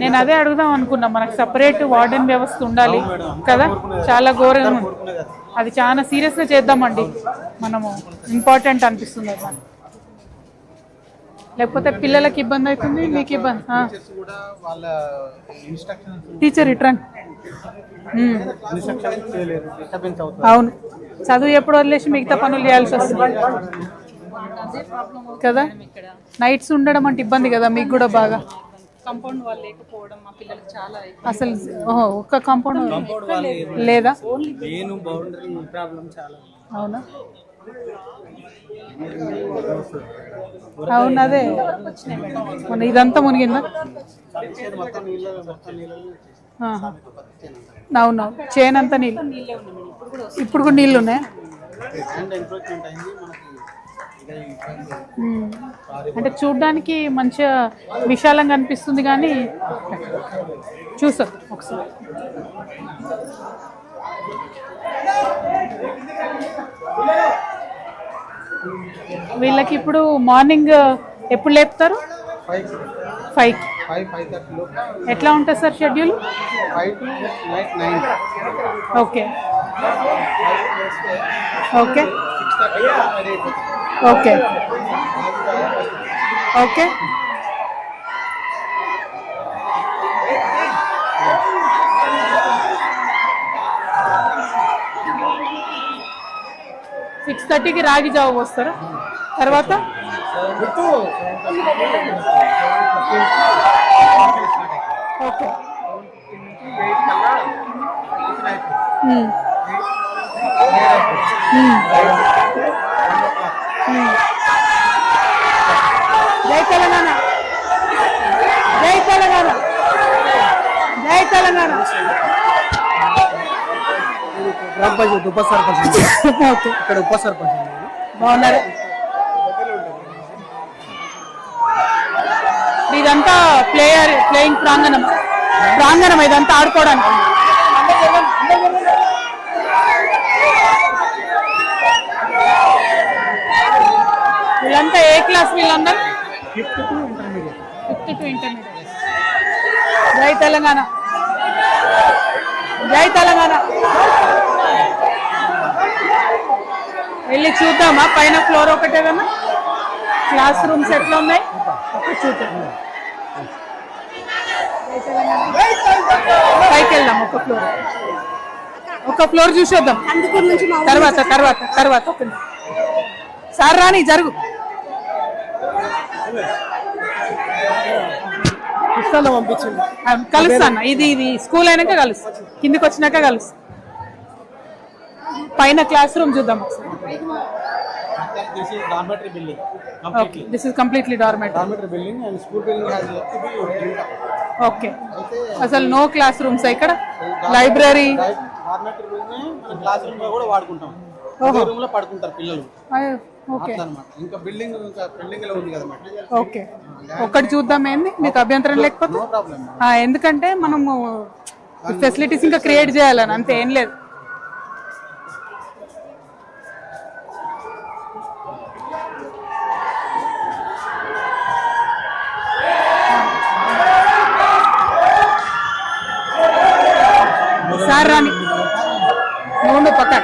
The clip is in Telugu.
నేను అదే అడుగుదాం అనుకున్నా, మనకు సపరేట్ వార్డెన్ వ్యవస్థ ఉండాలి కదా, చాలా ఘోరంగా అది చాలా సీరియస్గా చేద్దామండి మనము, ఇంపార్టెంట్ అనిపిస్తుంది అది మనకు. లేకపోతే పిల్లలకి ఇబ్బంది అవుతుంది, మీకు ఇబ్బంది. టీచర్ రిటర్న్ అవును, చదువు ఎప్పుడు వదిలేసి మిగతా పనులు చేయాల్సి వస్తుంది కదా. నైట్స్ ఉండడం అంటే ఇబ్బంది కదా మీకు కూడా బాగా. కాంపౌండ్ వాల్ లేకపోవడం మా పిల్లలకు చాలా అసలు ఒక్క కాంపౌండ్ లేదా? అవునా, అవును అదే మన ఇదంతా మునిగిందా? అవునవును, చేనంతా నీళ్ళు, ఇప్పుడు కూడా నీళ్ళు ఉన్నాయా? అంటే చూడ్డానికి మంచిగా విశాలంగా అనిపిస్తుంది కానీ చూసాం ఒకసారి. వీళ్ళకి ఇప్పుడు మార్నింగ్ ఎప్పుడు లేపుతారు? 5. ఎట్లా ఉంటుంది sir schedule? Okay okay okay okay. Six 6:30కి రాగి జావ పోస్తారా? తర్వాత ఓకే జై తెలంగాణ, జై తెలంగాణ, జై తెలంగాణ. గ్రామ పంచాయతీ ఉప సర్పంచ్ ఇక్కడ ఉప సర్పంచ్ బాగున్నారు. ఇదంతా ప్లేయింగ్ ప్రాంగణం ఇదంతా ఆడుకోవడానికి. వీళ్ళంతా ఏ క్లాస్? వీళ్ళందరూ 5th to intermediate. జై తెలంగాణ, జై తెలంగాణ. వెళ్ళి చూద్దామా పైన ఫ్లోర్ ఒకటే కదా, క్లాస్ రూమ్స్ ఎట్లా ఉన్నాయి చూద్దాం. పైకి వెళ్దాం, ఒక ఫ్లోర్ చూసొద్దాం. తర్వాత సార్ రాని జరుగు పంపించండి, కలుస్తాను. ఇది స్కూల్ అయినాక కలుస్తా, కిందికి వచ్చినాక కలుస్తా. పైన క్లాస్ రూమ్ చూద్దాం ఒకసారి. This is completely dormitory building and school building has to be built up. Okay. అసలు నో క్లాస్ రూమ్స్ ఇక్కడ, library dormitory room class room గా కూడా వాడుకుంటాం. ఈ రూమ్ లో పడుకుంటారు పిల్లలు. ఓకే అన్నమాట. ఇంకా బిల్డింగ్ లో ఉంది కదా మేడం. ఓకే, ఒక్కటి చూద్దాం. ఏంది మీకు అభ్యంతరం లేకపోతే? No problem. ఎందుకంటే మనము ఫెసిలిటీస్ ఇంకా క్రియేట్ చేయాలని, అంతే, ఏం లేదు. సార్ రాని నువ్వు పక్క.